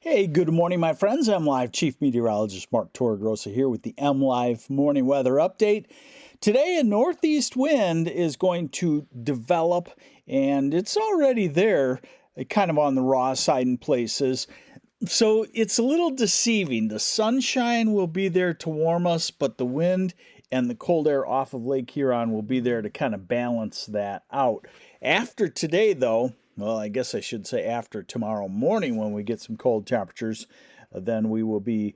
Hey, good morning, my friends. MLive Chief Meteorologist Mark Torregrossa here with the MLive Morning Weather Update. Today, a northeast wind is going to develop, and it's already there, kind of on the raw side in places. So it's a little deceiving. The sunshine will be there to warm us, but the wind and the cold air off of Lake Huron will be there to kind of balance that out. After today, though, well, I guess I should say after tomorrow morning when we get some cold temperatures, then we will be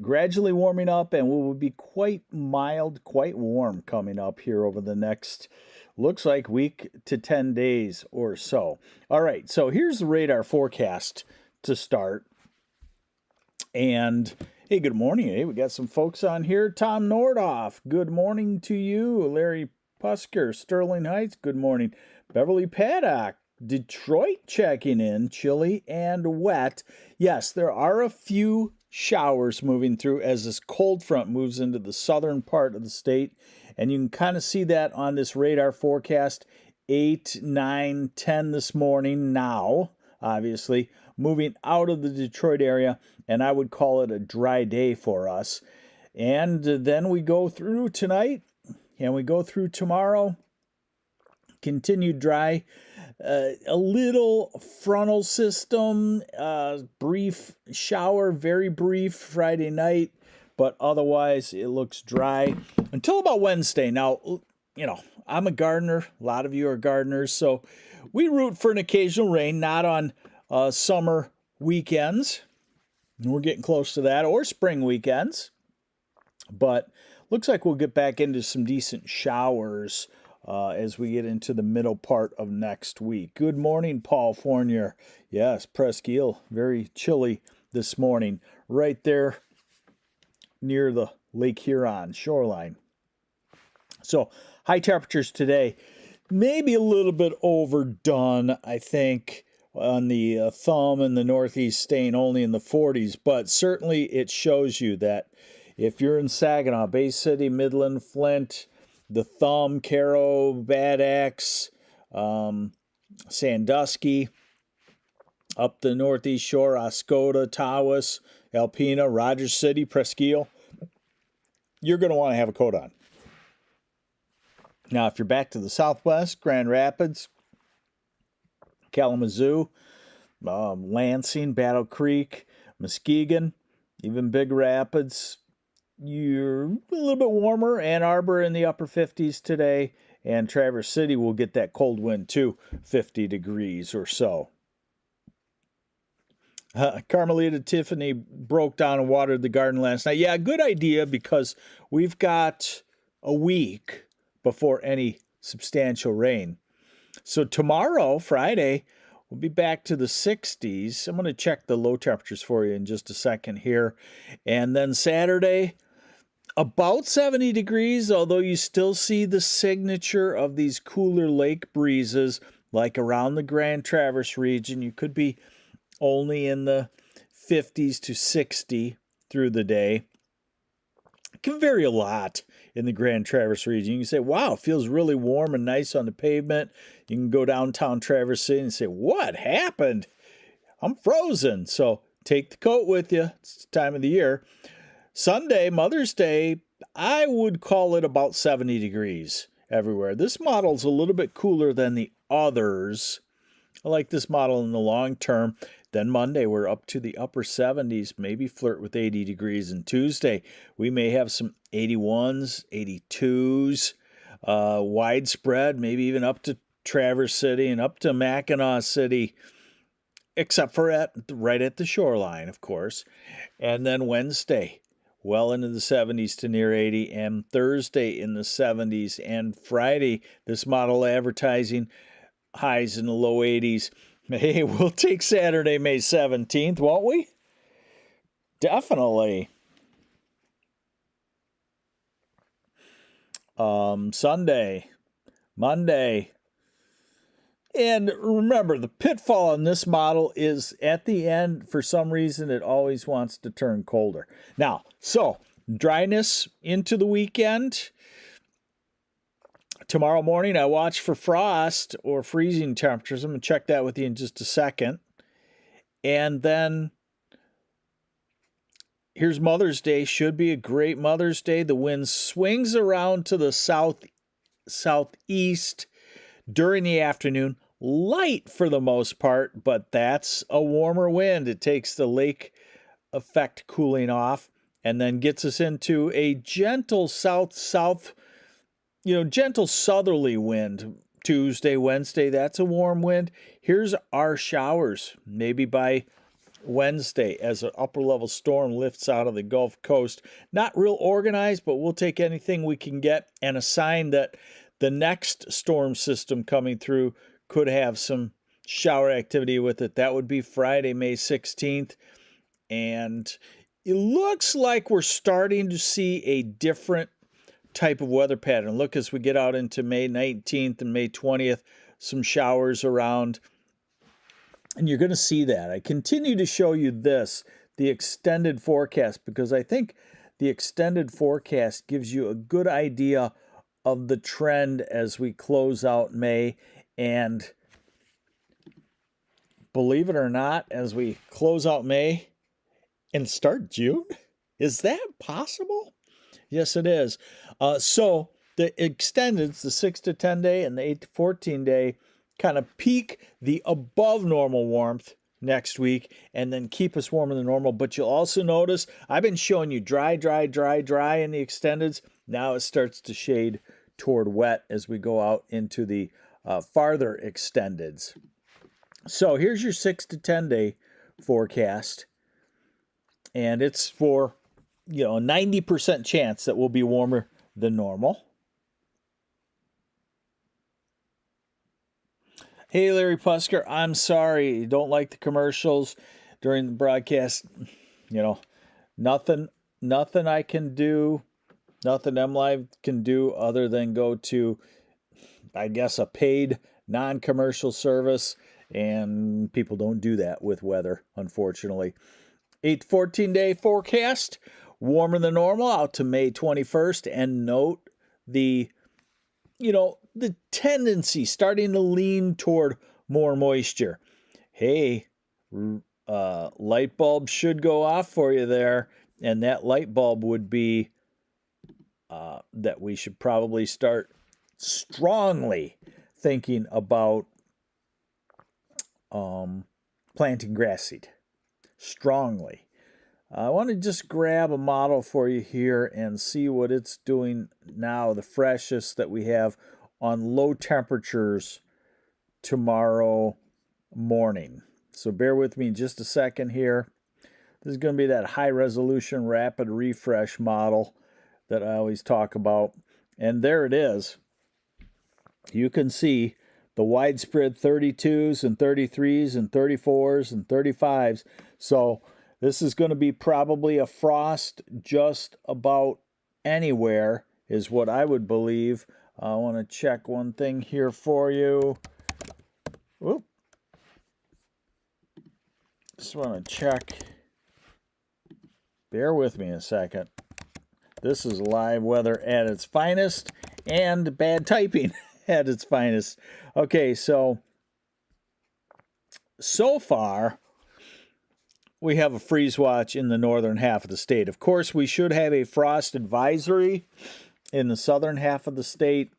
gradually warming up and we will be quite mild, quite warm coming up here over the next, looks like week to 10 days or so. All right, so here's the radar forecast to start. And hey, good morning. Hey, we got some folks on here. Tom Nordoff, good morning to you. Larry Pusker, Sterling Heights, good morning. Beverly Paddock, Detroit checking in, chilly and wet. Yes, there are a few showers moving through as this cold front moves into the southern part of the state. And you can kind of see that on this radar forecast, 8, 9, 10 this morning now, obviously, moving out of the Detroit area. And I would call it a dry day for us. And then we go through tonight and we go through tomorrow. Continued dry, a little frontal system, brief shower, very brief Friday night, but otherwise it looks dry until about Wednesday. Now, you know, I'm a gardener. A lot of you are gardeners, so we root for an occasional rain, not on summer weekends. We're getting close to that, or spring weekends, but looks like we'll get back into some decent showers as we get into the middle part of next week. Good morning, Paul Fournier. Yes, Presque Isle, very chilly this morning, right there near the Lake Huron shoreline. So high temperatures today, maybe a little bit overdone, I think, on the thumb and the northeast staying only in the 40s, but certainly it shows you that if you're in Saginaw, Bay City, Midland, Flint, the Thumb, Caro, Bad Axe, Sandusky, up the northeast shore, Oscoda, Tawas, Alpena, Rogers City, Presque Isle, you're going to want to have a coat on. Now, if you're back to the southwest, Grand Rapids, Kalamazoo, Lansing, Battle Creek, Muskegon, even Big Rapids, you're a little bit warmer. Ann Arbor in the upper 50s today, and Traverse City will get that cold wind too, 50 degrees or so. Carmelita Tiffany broke down and watered the garden last night. Yeah, good idea, because we've got a week before any substantial rain. So tomorrow, Friday, we'll be back to the 60s. I'm going to check the low temperatures for you in just a second here. And then Saturday, about 70 degrees, although you still see the signature of these cooler lake breezes, like around the Grand Traverse region. You could be only in the 50s to 60 through the day. It can vary a lot in the Grand Traverse region. You can say, wow, it feels really warm and nice on the pavement. You can go downtown Traverse City and say, what happened? I'm frozen. So take the coat with you. It's the time of the year. Sunday, Mother's Day, I would call it about 70 degrees everywhere. This model's a little bit cooler than the others. I like this model in the long term. Then Monday, we're up to the upper 70s, maybe flirt with 80 degrees. And Tuesday, we may have some 81s, 82s, widespread, maybe even up to Traverse City and up to Mackinac City, except for right at the shoreline, of course. And then Wednesday, well into the 70s to near 80, and Thursday in the 70s, and Friday, this model advertising highs in the low 80s. Hey, we'll take Saturday, May 17th, won't we? Definitely. Sunday, Monday. And remember, the pitfall on this model is at the end, for some reason, it always wants to turn colder. Now, so dryness into the weekend. Tomorrow morning, I watch for frost or freezing temperatures. I'm going to check that with you in just a second. And then Here's Mother's Day. Should be a great Mother's Day. The wind swings around to the southeast during the afternoon. Light for the most part, but that's a warmer wind. It takes the lake effect cooling off and then gets us into a gentle south-south, gentle southerly wind. Tuesday, Wednesday, that's a warm wind. Here's our showers, maybe by Wednesday as an upper level storm lifts out of the Gulf Coast. Not real organized, but we'll take anything we can get, and a sign that the next storm system coming through could have some shower activity with it. That would be Friday, May 16th. And it looks like we're starting to see a different type of weather pattern. Look, as we get out into May 19th and May 20th, some showers around. And you're going to see that. I continue to show you this, the extended forecast, because I think the extended forecast gives you a good idea of the trend as we close out May. And believe it or not, as we close out May and start June, is that possible? Yes, it is. So the extendeds, the 6 to 10 day and the 8 to 14 day, kind of peak the above normal warmth next week and then keep us warmer than normal. But you'll also notice I've been showing you dry in the extendeds. Now it starts to shade toward wet as we go out into the farther extendeds. So here's your 6 to 10 day forecast. And it's for, a 90% chance that we'll be warmer than normal. Hey, Larry Pusker, I'm sorry. You don't like the commercials during the broadcast. Nothing I can do, nothing MLive can do other than go to, I guess, a paid non-commercial service. And people don't do that with weather, unfortunately. 8 to 14 day forecast. Warmer than normal out to May 21st, and note the tendency starting to lean toward more moisture. Hey, light bulb should go off for you there, and that light bulb would be that we should probably start strongly thinking about planting grass seed. Strongly. I want to just grab a model for you here and see what it's doing now, the freshest that we have on low temperatures tomorrow morning. So bear with me just a second here. This is going to be that high resolution rapid refresh model that I always talk about. And there it is. You can see the widespread 32s and 33s and 34s and 35s. So this is going to be probably a frost just about anywhere is what I would believe. I want to check one thing here for you. Whoop. Just want to check. Bear with me a second. This is live weather at its finest and bad typing at its finest. Okay, so far, we have a freeze watch in the northern half of the state. Of course, we should have a frost advisory in the southern half of the state.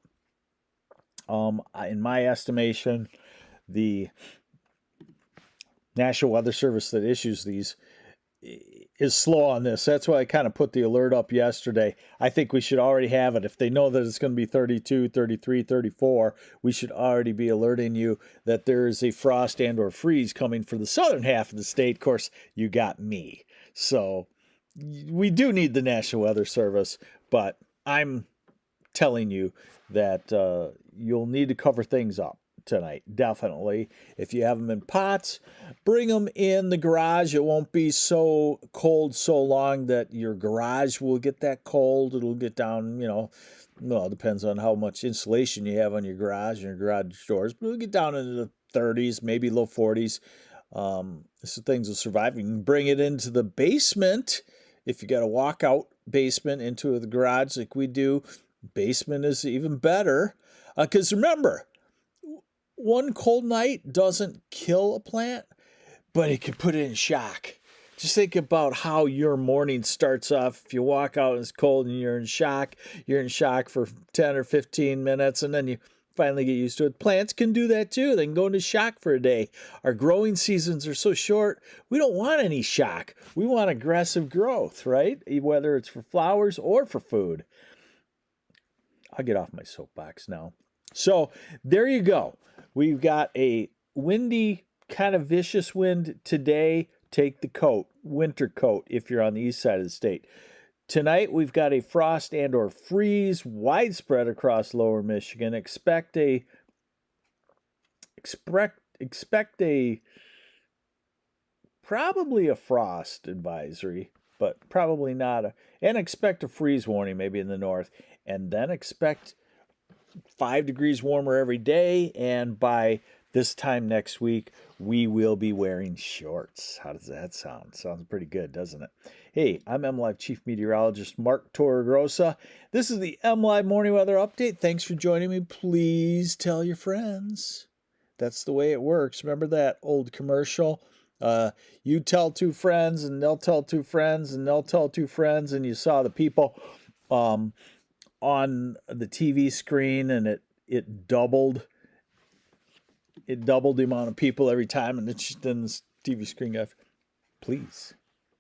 In my estimation, the National Weather Service that issues these is slow on this. That's why I kind of put the alert up yesterday. I think we should already have it. If they know that it's going to be 32, 33, 34, we should already be alerting you that there is a frost and or freeze coming for the southern half of the state. Of course, you got me. So we do need the National Weather Service, but I'm telling you that you'll need to cover things up tonight, definitely. If you have them in pots, bring them in the garage. It won't be so cold so long that your garage will get that cold. It'll get down, well, it depends on how much insulation you have on your garage and your garage doors, but it'll get down into the 30s, maybe low 40s. So things will survive. You can bring it into the basement if you got a walkout basement into the garage like we do. Basement is even better because remember, one cold night doesn't kill a plant, but it can put it in shock. Just think about how your morning starts off. If you walk out and it's cold and you're in shock for 10 or 15 minutes, and then you finally get used to it. Plants can do that too. They can go into shock for a day. Our growing seasons are so short, we don't want any shock. We want aggressive growth, right? Whether it's for flowers or for food. I'll get off my soapbox now. So there you go. We've got a windy, kind of vicious wind today. Take the coat, winter coat, if you're on the east side of the state. Tonight, we've got a frost and or freeze widespread across lower Michigan. Expect a probably a frost advisory, but probably not and expect a freeze warning maybe in the north. And then expect 5 degrees warmer every day, and by this time next week, we will be wearing shorts. How does that sound? Sounds pretty good, doesn't it? Hey, I'm MLive Chief Meteorologist Mark Torregrossa. This is the MLive Morning Weather Update. Thanks for joining me. Please tell your friends. That's the way it works. Remember that old commercial? You tell 2 friends, and they'll tell 2 friends, and they'll tell 2 friends, and you saw the people on the TV screen, and it doubled. It doubled the amount of people every time, and then the TV screen got, please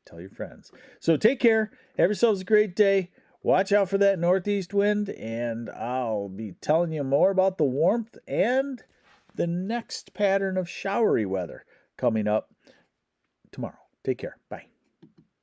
tell your friends. So take care. Have yourselves a great day. Watch out for that northeast wind, and I'll be telling you more about the warmth and the next pattern of showery weather coming up tomorrow. Take care. Bye.